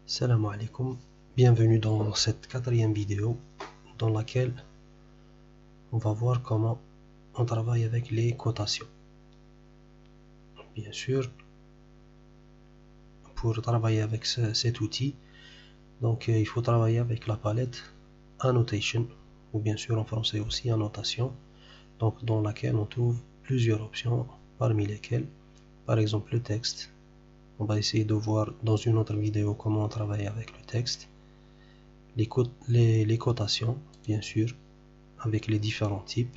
Salam alaikum, bienvenue dans cette quatrième vidéo dans laquelle on va voir comment on travaille avec les cotations. Bien sûr, pour travailler avec cet outil, donc il faut travailler avec la palette Annotation, ou bien sûr en français aussi Annotation, donc dans laquelle on trouve plusieurs options, parmi lesquelles, par exemple le texte. On va essayer de voir dans une autre vidéo comment on travaille avec le texte. Les cotations, bien sûr, avec les différents types.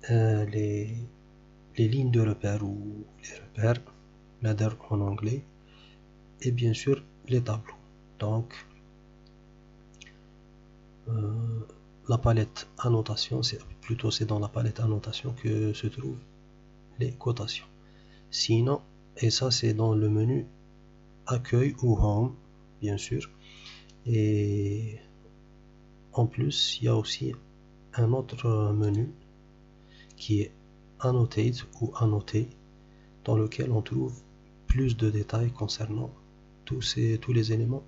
Les lignes de repère ou les repères, ladder en anglais, et bien sûr les tableaux. Donc la palette annotation, c'est dans la palette annotation que se trouvent les cotations. Sinon, et ça c'est dans le menu accueil ou home, bien sûr, et en plus il y a aussi un autre menu qui est annotate ou annoté, dans lequel on trouve plus de détails concernant tous les éléments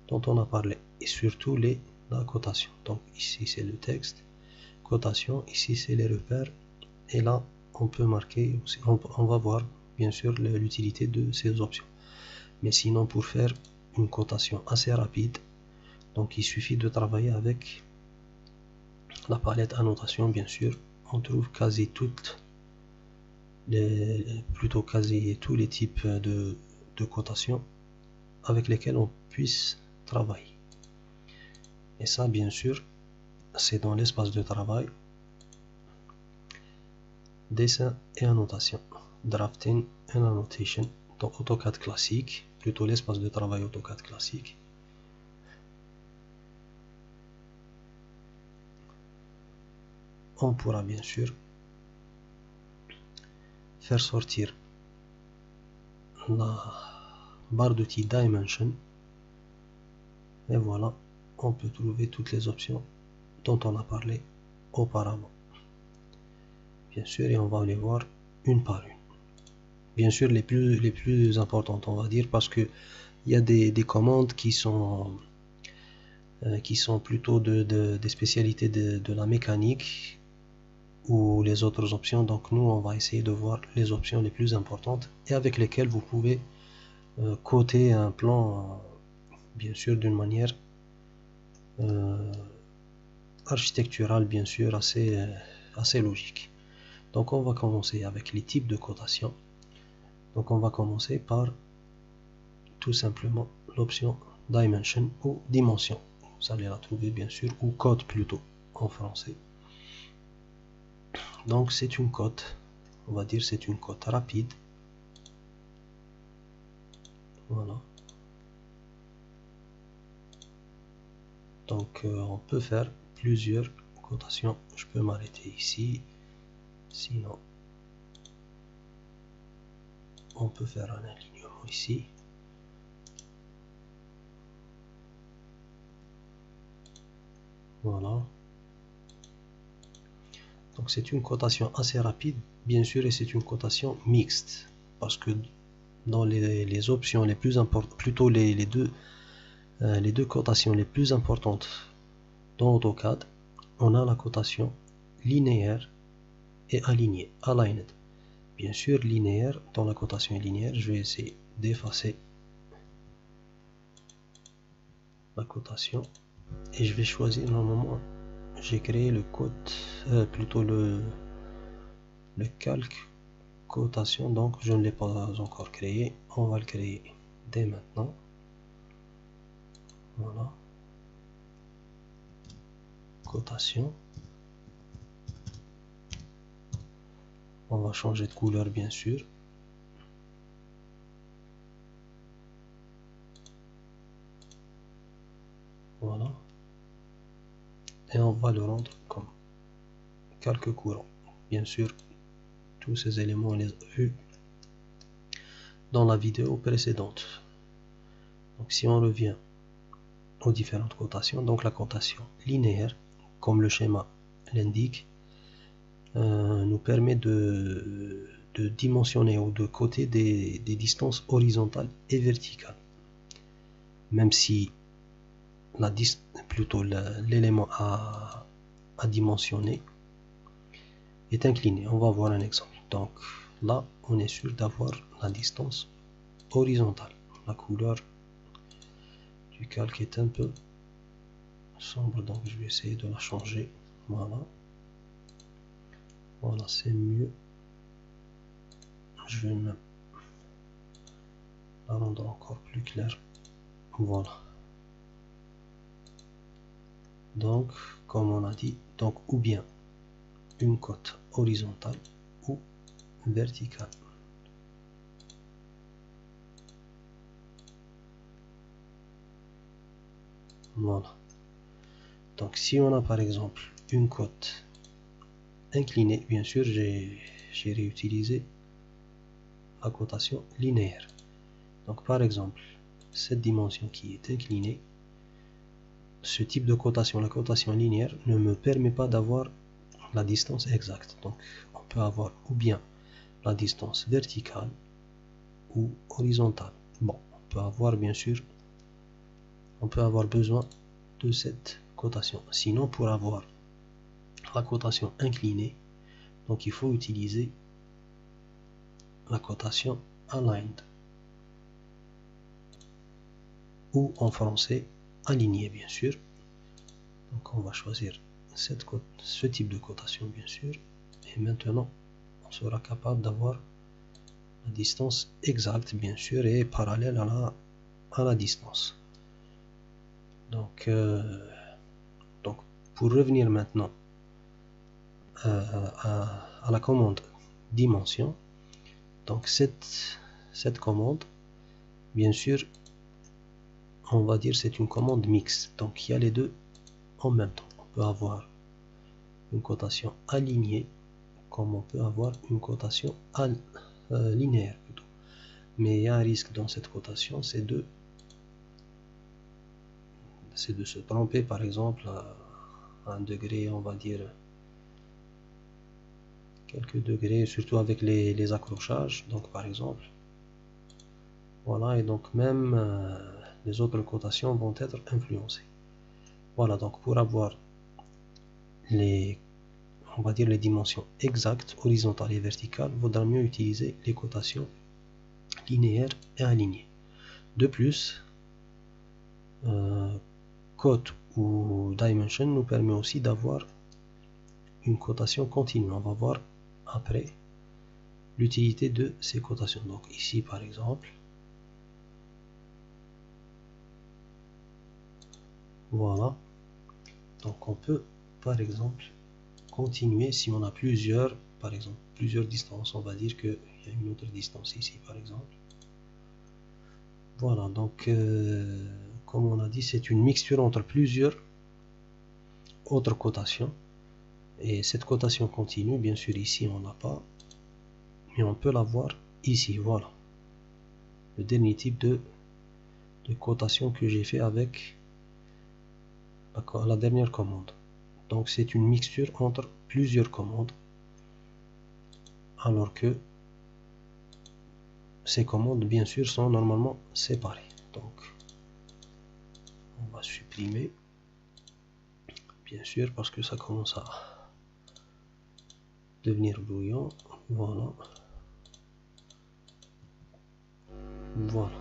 dont on a parlé, et surtout la cotation. Donc ici c'est le texte, cotation, ici c'est les repères, et là on peut marquer aussi, on va voir bien sûr l'utilité de ces options. Mais sinon, pour faire une cotation assez rapide, donc il suffit de travailler avec la palette annotation. Bien sûr, on trouve quasi tous les types de cotations avec lesquels on puisse travailler. Et ça, bien sûr, c'est dans l'espace de travail, dessin et annotation, drafting and annotation, dans AutoCAD classique, plutôt l'espace de travail AutoCAD classique. On pourra bien sûr faire sortir la barre d'outils Dimension, et voilà, on peut trouver toutes les options dont on a parlé auparavant. Bien sûr, et on va les voir une par une. Bien sûr, les plus importantes, on va dire, parce que il y a des commandes qui sont plutôt des spécialités de la mécanique ou les autres options. Donc nous, on va essayer de voir les options les plus importantes et avec lesquelles vous pouvez coder un plan, bien sûr, d'une manière architecturale, bien sûr, assez logique. Donc on va commencer avec les types de cotation. Donc on va commencer par tout simplement l'option Dimension ou Dimension. Vous allez la trouver bien sûr, ou code plutôt en français. Donc c'est une cote, on va dire c'est une cote rapide. Voilà. Donc on peut faire plusieurs cotations. Je peux m'arrêter ici. Sinon, on peut faire un alignement ici. Voilà. Donc c'est une cotation assez rapide, bien sûr, et c'est une cotation mixte, parce que dans les options les plus importantes, plutôt les deux cotations les plus importantes dans AutoCAD, on a la cotation linéaire et alignée, aligned. Bien sûr, linéaire, dans la cotation linéaire, je vais essayer d'effacer la cotation et je vais choisir, normalement j'ai créé le code, plutôt le calque cotation, donc je ne l'ai pas encore créé. On va le créer dès maintenant. Voilà, cotation. On va changer de couleur bien sûr. Voilà, et on va le rendre comme calque courant. Bien sûr, tous ces éléments on les a vus dans la vidéo précédente. Donc si on revient aux différentes cotations, donc la cotation linéaire, comme le schéma l'indique, nous permet de dimensionner ou de coter des distances horizontales et verticales. Même si l'élément à dimensionner est incliné. On va voir un exemple. Donc là, on est sûr d'avoir la distance horizontale. La couleur du calque est un peu sombre, donc je vais essayer de la changer. Voilà. Voilà, c'est mieux. Je vais même la rendre encore plus claire. Voilà. Donc, comme on a dit, donc ou bien une cote horizontale ou verticale. Voilà. Donc, si on a par exemple une cote inclinée, bien sûr, j'ai réutilisé la cotation linéaire. Donc, par exemple, cette dimension qui est inclinée, ce type de cotation, la cotation linéaire, ne me permet pas d'avoir la distance exacte. Donc, on peut avoir ou bien la distance verticale ou horizontale. Bon, on peut avoir bien sûr, on peut avoir besoin de cette cotation. Sinon, pour avoir la cotation inclinée, donc il faut utiliser la cotation aligned, ou en français aligné, bien sûr. Donc on va choisir ce type de cotation, bien sûr, et maintenant on sera capable d'avoir la distance exacte, bien sûr, et parallèle à la distance. Donc pour revenir maintenant à la commande dimension, donc cette commande, bien sûr, on va dire c'est une commande mixte, donc il y a les deux en même temps. On peut avoir une cotation alignée comme on peut avoir une cotation linéaire plutôt. Mais il y a un risque dans cette cotation, c'est de se tromper, par exemple à un degré, on va dire quelques degrés, surtout avec les accrochages. Donc par exemple, voilà, et donc même les autres cotations vont être influencées. Voilà, donc pour avoir on va dire les dimensions exactes, horizontales et verticales, il vaudra mieux utiliser les cotations linéaires et alignées. De plus, cote ou dimension nous permet aussi d'avoir une cotation continue. On va voir après l'utilité de ces cotations. Donc ici par exemple, voilà, donc on peut par exemple continuer si on a plusieurs, par exemple plusieurs distances. On va dire qu'il y a une autre distance ici par exemple. Voilà, donc comme on a dit, c'est une mixture entre plusieurs autres cotations, et cette cotation continue, bien sûr ici on n'a pas, mais on peut la voir ici. Voilà le dernier type de cotation que j'ai fait avec la dernière commande. Donc c'est une mixture entre plusieurs commandes, alors que ces commandes bien sûr sont normalement séparées. Donc on va supprimer, bien sûr, parce que ça commence à devenir brouillon. Voilà. Voilà.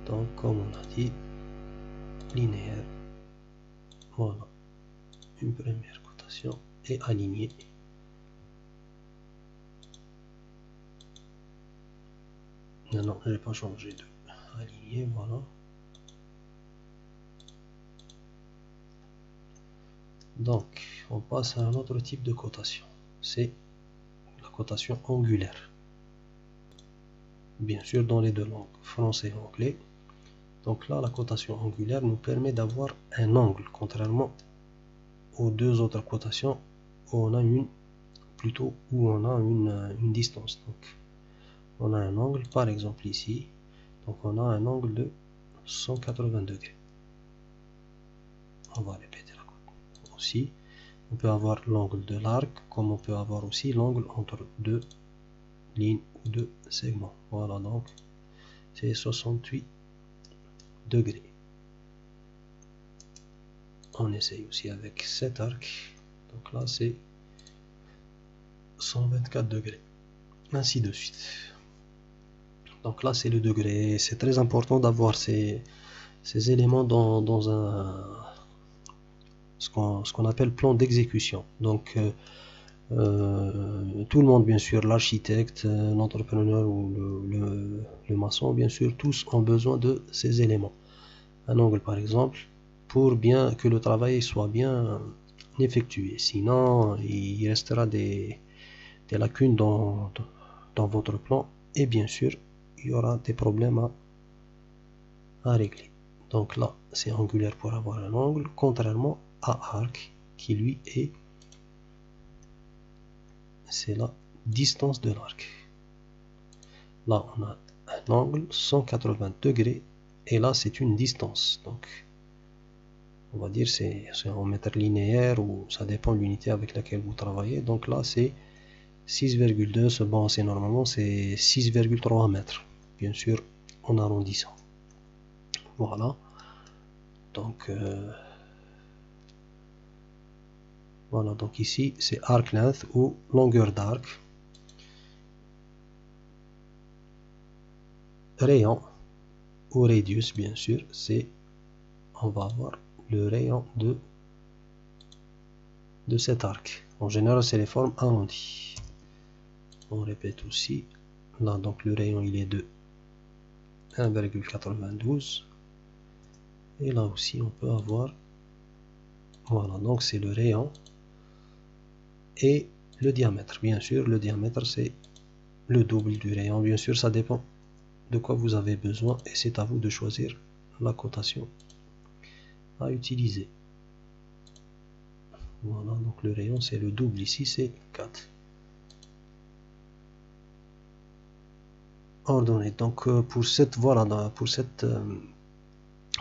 Donc comme on a dit, linéaire. Voilà. Une première cotation et alignée. Non, j'ai pas changé de aligné. Voilà. Donc on passe à un autre type de cotation, c'est la cotation angulaire, bien sûr dans les deux langues, français et anglais. Donc là, la cotation angulaire nous permet d'avoir un angle, contrairement aux deux autres cotations où on a une distance. Donc on a un angle, par exemple ici, donc on a un angle de 180 degrés. On va répéter là aussi. On peut avoir l'angle de l'arc, comme on peut avoir aussi l'angle entre deux lignes ou deux segments. Voilà, donc c'est 68 degrés. On essaye aussi avec cet arc. Donc là, c'est 124 degrés. Ainsi de suite. Donc là, c'est le degré. C'est très important d'avoir ces éléments dans ce qu'on appelle plan d'exécution. Donc, tout le monde, bien sûr, l'architecte, l'entrepreneur ou le maçon, bien sûr, tous ont besoin de ces éléments. Un angle, par exemple, pour bien que le travail soit bien effectué. Sinon, il restera des lacunes dans votre plan et bien sûr, il y aura des problèmes à régler. Donc là, c'est angulaire pour avoir un angle, contrairement à arc, qui lui c'est la distance de l'arc. Là, on a un angle 180 degrés et là, c'est une distance. Donc, on va dire c'est en mètre linéaire ou ça dépend de l'unité avec laquelle vous travaillez. Donc là, c'est 6,2. Bon, c'est normalement c'est 6,3 mètres. Bien sûr, en arrondissant. Voilà. Donc, voilà. Donc ici, c'est arc length ou longueur d'arc. Rayon ou radius, bien sûr, c'est on va avoir le rayon de cet arc. En général, c'est les formes arrondies. On répète aussi. Là, donc le rayon, il est de 1,92. Et là aussi, on peut avoir. Voilà, donc c'est le rayon et le diamètre. Bien sûr, le diamètre, c'est le double du rayon. Bien sûr, ça dépend de quoi vous avez besoin et c'est à vous de choisir la cotation à utiliser. Voilà, donc le rayon, c'est le double ici, c'est 4. Ordonné. Donc pour cette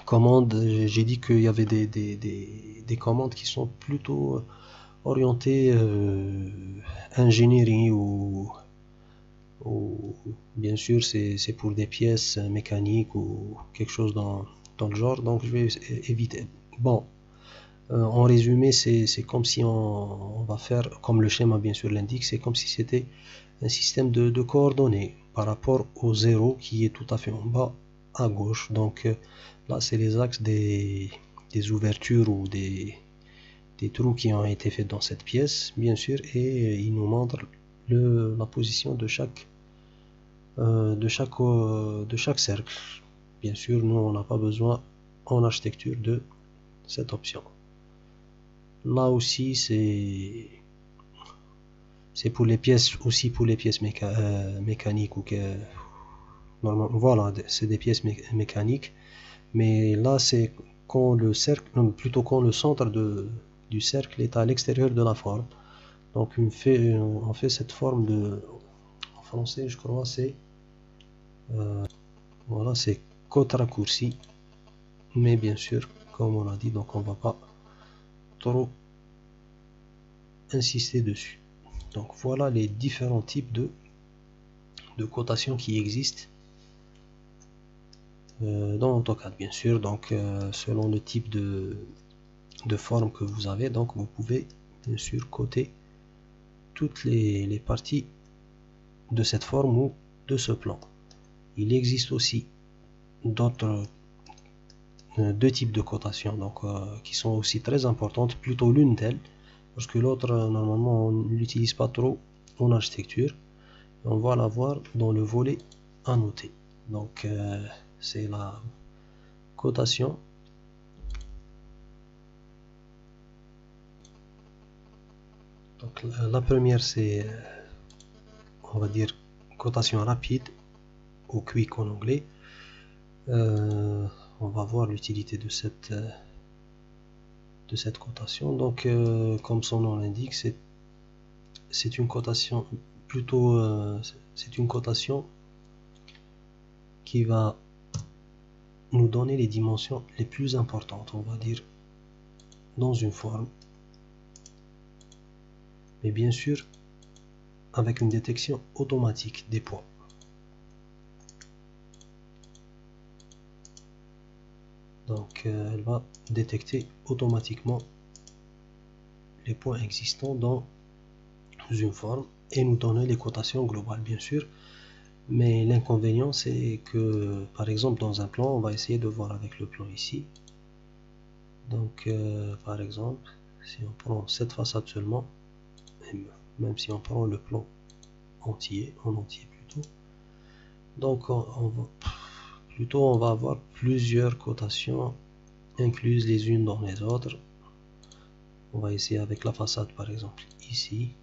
commande, j'ai dit qu'il y avait des commandes qui sont plutôt orientées ingénierie ou bien sûr c'est pour des pièces mécaniques ou quelque chose dans le genre, donc je vais éviter. Bon, en résumé, c'est comme si on va faire, comme le schéma bien sûr l'indique, c'est comme si c'était un système de coordonnées par rapport au 0 qui est tout à fait en bas à gauche. Donc là, c'est les axes des ouvertures ou des trous qui ont été faits dans cette pièce, bien sûr, et il nous montre la position de chaque cercle. Bien sûr, nous, on n'a pas besoin en architecture de cette option. Là aussi, c'est pour les pièces aussi pour les pièces mécaniques ou que normalement voilà, c'est des pièces mécaniques, mais là c'est quand le cercle, plutôt quand le centre du cercle est à l'extérieur de la forme. Donc on fait cette forme en français je crois c'est voilà, c'est côte raccourcie, mais bien sûr comme on a dit, donc on va pas trop insister dessus. Donc voilà les différents types de cotations qui existent dans AutoCAD, bien sûr. Donc selon le type de forme que vous avez, donc vous pouvez bien sûr coter toutes les parties de cette forme ou de ce plan. Il existe aussi d'autres deux types de cotations donc qui sont aussi très importantes, plutôt l'une d'elles, parce que l'autre normalement on ne l'utilise pas trop en architecture. On va la voir dans le volet annoté. Donc c'est la cotation donc la première c'est on va dire cotation rapide ou quick en anglais. On va voir l'utilité de cette cotation. Donc comme son nom l'indique, c'est une cotation plutôt c'est une cotation qui va nous donner les dimensions les plus importantes, on va dire, dans une forme. mais bien sûr avec une détection automatique des points. Donc elle va détecter automatiquement les points existants dans une forme et nous donner les cotations globales bien sûr. Mais l'inconvénient c'est que par exemple dans un plan, on va essayer de voir avec le plan ici. Donc par exemple, si on prend cette façade seulement, même si on prend le plan entier, en entier plutôt, donc on va avoir plusieurs cotations incluses les unes dans les autres. On va essayer avec la façade par exemple ici.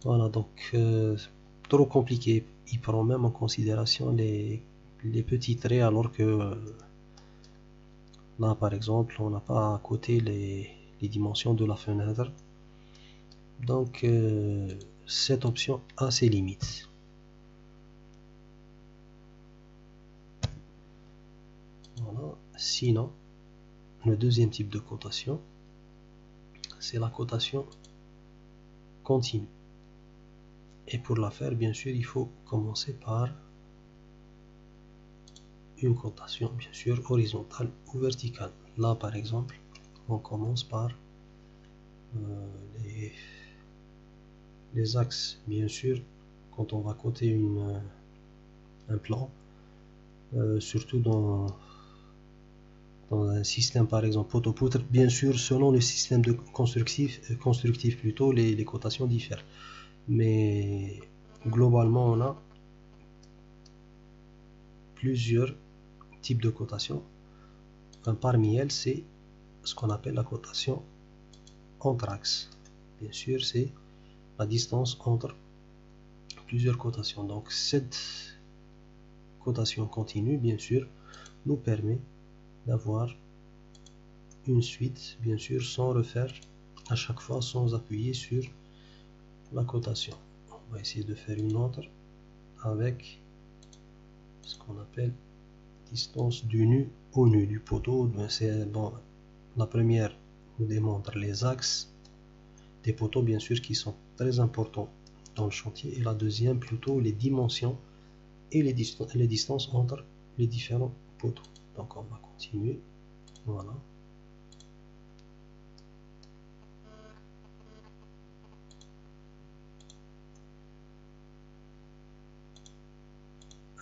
Voilà, donc trop compliqué. Il prend même en considération les petits traits, alors que là par exemple on n'a pas à côté les dimensions de la fenêtre. Donc cette option a ses limites. Voilà. Sinon, le deuxième type de cotation, c'est la cotation continue. Et pour la faire, bien sûr, il faut commencer par une cotation, bien sûr, horizontale ou verticale. Là, par exemple, on commence par les axes, bien sûr, quand on va coter un plan, surtout dans un système par exemple poteau-poutre, bien sûr selon le système de constructif plutôt, les cotations diffèrent, mais globalement on a plusieurs types de cotations. Enfin, parmi elles, c'est ce qu'on appelle la cotation entre axes. Bien sûr, c'est la distance entre plusieurs cotations. Donc cette cotation continue, bien sûr, nous permet d'avoir une suite, bien sûr, sans refaire à chaque fois, sans appuyer sur la cotation. On va essayer de faire une autre avec ce qu'on appelle distance du nu au nu du poteau. C'est bon, la première nous démontre les axes des poteaux, bien sûr, qui sont très importants dans le chantier, et la deuxième plutôt les dimensions et les distances entre les différents poteaux. Donc on va continuer. Voilà.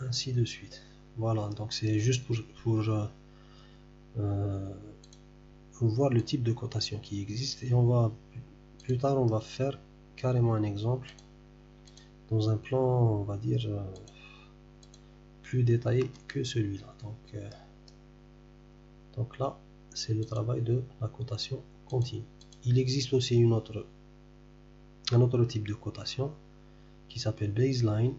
Ainsi de suite. Voilà, donc c'est juste pour voir le type de cotation qui existe, et on va plus tard on va faire carrément un exemple dans un plan, on va dire plus détaillé que celui-là. Donc là c'est le travail de la cotation continue. Il existe aussi un autre type de cotation qui s'appelle baseline,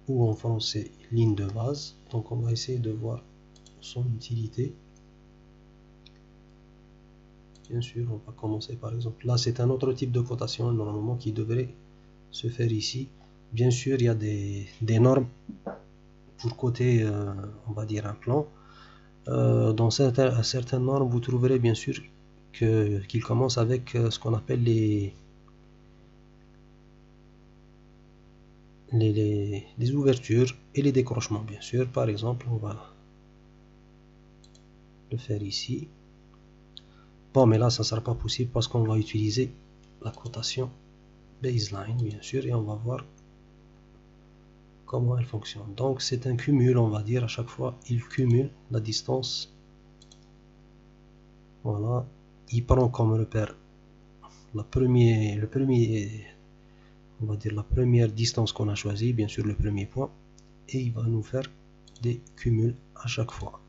ou en français ligne de base. Donc on va essayer de voir son utilité. Bien sûr, on va commencer par exemple. Là, c'est un autre type de cotation normalement qui devrait se faire ici. Bien sûr, il y a des normes pour coter, on va dire, un plan. Dans certaines normes, vous trouverez bien sûr qu'il commence avec ce qu'on appelle les ouvertures et les décrochements. Bien sûr, par exemple, on va le faire ici. Bon, mais là ça ne sera pas possible parce qu'on va utiliser la cotation baseline, bien sûr, et on va voir comment elle fonctionne. Donc c'est un cumul, on va dire, à chaque fois il cumule la distance. Voilà, il prend comme repère on va dire la première distance qu'on a choisie, bien sûr le premier point, et il va nous faire des cumuls à chaque fois.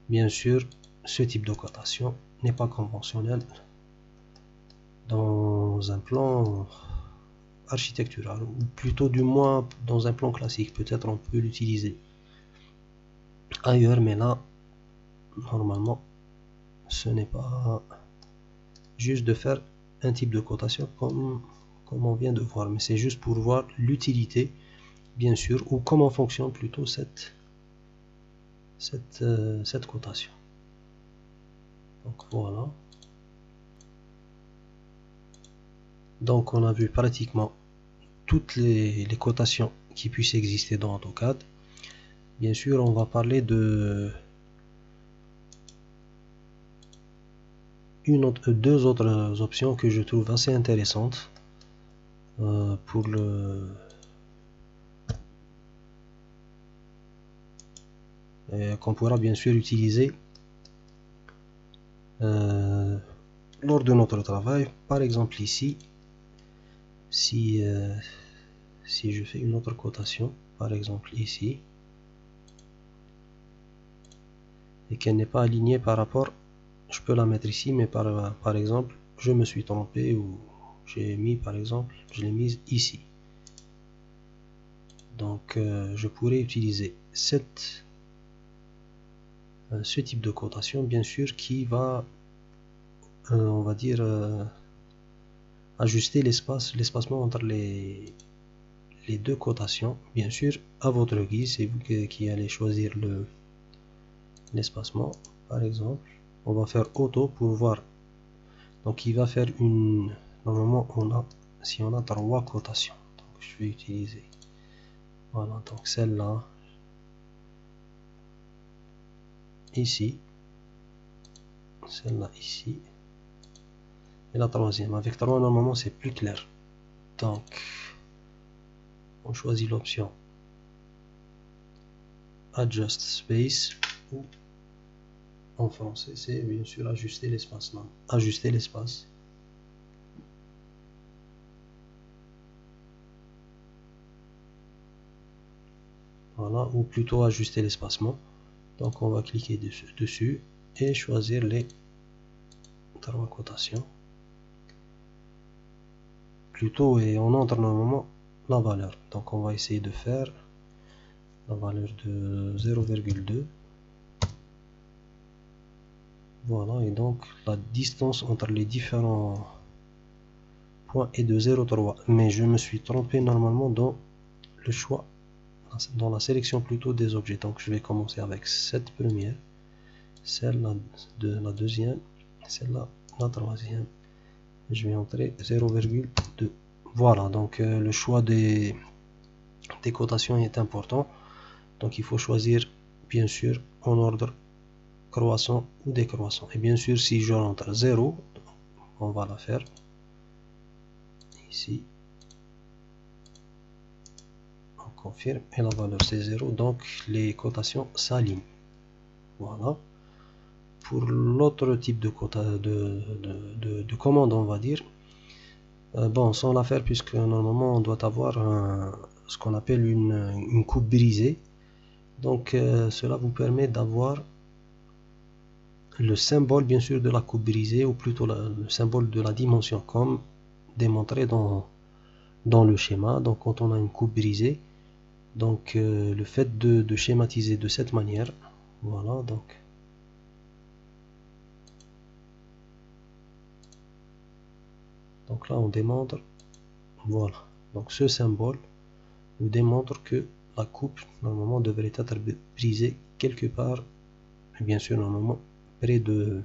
Bien sûr, ce type de cotation n'est pas conventionnel dans un plan architectural, ou plutôt du moins dans un plan classique. Peut-être on peut l'utiliser ailleurs, mais là normalement ce n'est pas juste de faire un type de cotation comme on vient de voir, mais c'est juste pour voir l'utilité, bien sûr, ou comment fonctionne plutôt cette cotation. Donc voilà. Donc on a vu pratiquement toutes les cotations qui puissent exister dans AutoCAD. Bien sûr, on va parler de deux autres options que je trouve assez intéressantes pour le qu'on pourra bien sûr utiliser lors de notre travail. Par exemple ici, si je fais une autre cotation, par exemple ici, et qu'elle n'est pas alignée par rapport, je peux la mettre ici, mais par exemple, je me suis trompé ou j'ai mis par exemple, je l'ai mise ici. Donc je pourrais utiliser ce type de cotation, bien sûr, qui va, on va dire, ajuster l'espacement entre les deux cotations. Bien sûr, à votre guise, c'est vous qui allez choisir l'espacement. Par exemple, on va faire auto pour voir. Donc il va faire une, normalement si on a 3 cotations, donc je vais utiliser, voilà, donc celle-là, ici, celle-là ici, et la troisième. Avec 3, normalement c'est plus clair. Donc on choisit l'option Adjust Space, ou en français c'est bien sûr ajuster l'espace. Ajuster l'espace. Voilà, ou plutôt ajuster l'espacement. Donc on va cliquer dessus et choisir les 3 cotations. Plutôt, et on entre normalement la valeur. Donc on va essayer de faire la valeur de 0,2. Voilà, et donc la distance entre les différents points est de 0,3. Mais je me suis trompé normalement dans le choix, dans la sélection plutôt des objets. Donc je vais commencer avec cette première, celle-là de la deuxième, celle-là la troisième. Je vais entrer 0,2. Voilà, donc le choix des cotations est important. Donc il faut choisir bien sûr en ordre croissant ou décroissant. Et bien sûr, si je rentre 0, on va la faire ici. On confirme et la valeur c'est 0. Donc les cotations s'alignent. Voilà. Pour l'autre type de commande, on va dire, bon, sans la faire, puisque normalement on doit avoir ce qu'on appelle une coupe brisée. Donc cela vous permet d'avoir le symbole bien sûr de la coupe brisée, ou plutôt le symbole de la dimension, comme démontré dans le schéma. Donc quand on a une coupe brisée, donc le fait de schématiser de cette manière, voilà, donc là on démontre, voilà, donc ce symbole nous démontre que la coupe normalement devrait être brisée quelque part, et bien sûr normalement près du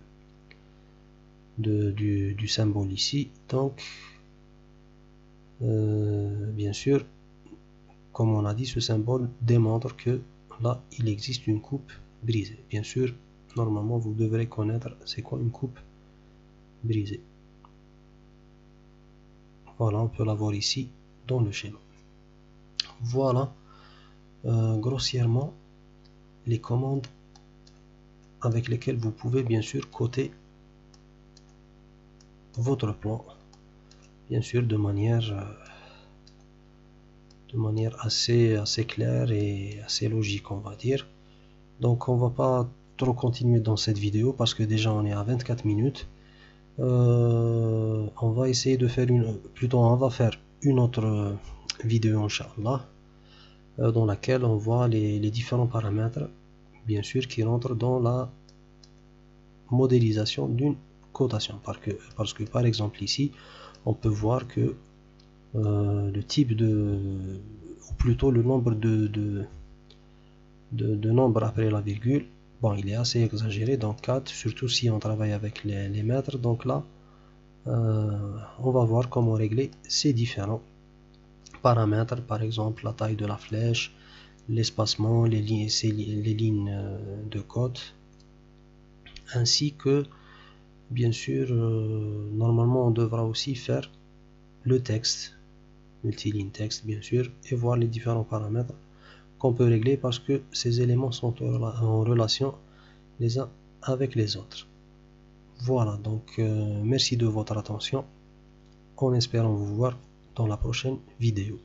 symbole ici. Donc bien sûr, comme on a dit, ce symbole démontre que là il existe une coupe brisée. Bien sûr, normalement vous devrez connaître c'est quoi une coupe brisée. Voilà, on peut la voir ici dans le schéma. Voilà grossièrement les commandes avec lesquelles vous pouvez bien sûr coter votre plan, bien sûr de manière assez claire et assez logique, on va dire. Donc on va pas trop continuer dans cette vidéo parce que déjà on est à 24 minutes. On va essayer de faire on va faire une autre vidéo Inch'Allah, dans laquelle on voit les différents paramètres bien sûr qui rentrent dans la modélisation d'une cotation, parce que par exemple ici on peut voir que le type ou plutôt le nombre de nombres après la virgule, bon, il est assez exagéré, donc 4, surtout si on travaille avec les mètres. Donc là on va voir comment régler ces différents paramètres, par exemple la taille de la flèche, l'espacement, les lignes de code, ainsi que bien sûr normalement on devra aussi faire le texte, multiligne texte bien sûr, et voir les différents paramètres qu'on peut régler parce que ces éléments sont en relation les uns avec les autres. Voilà, donc merci de votre attention, en espérant vous voir dans la prochaine vidéo.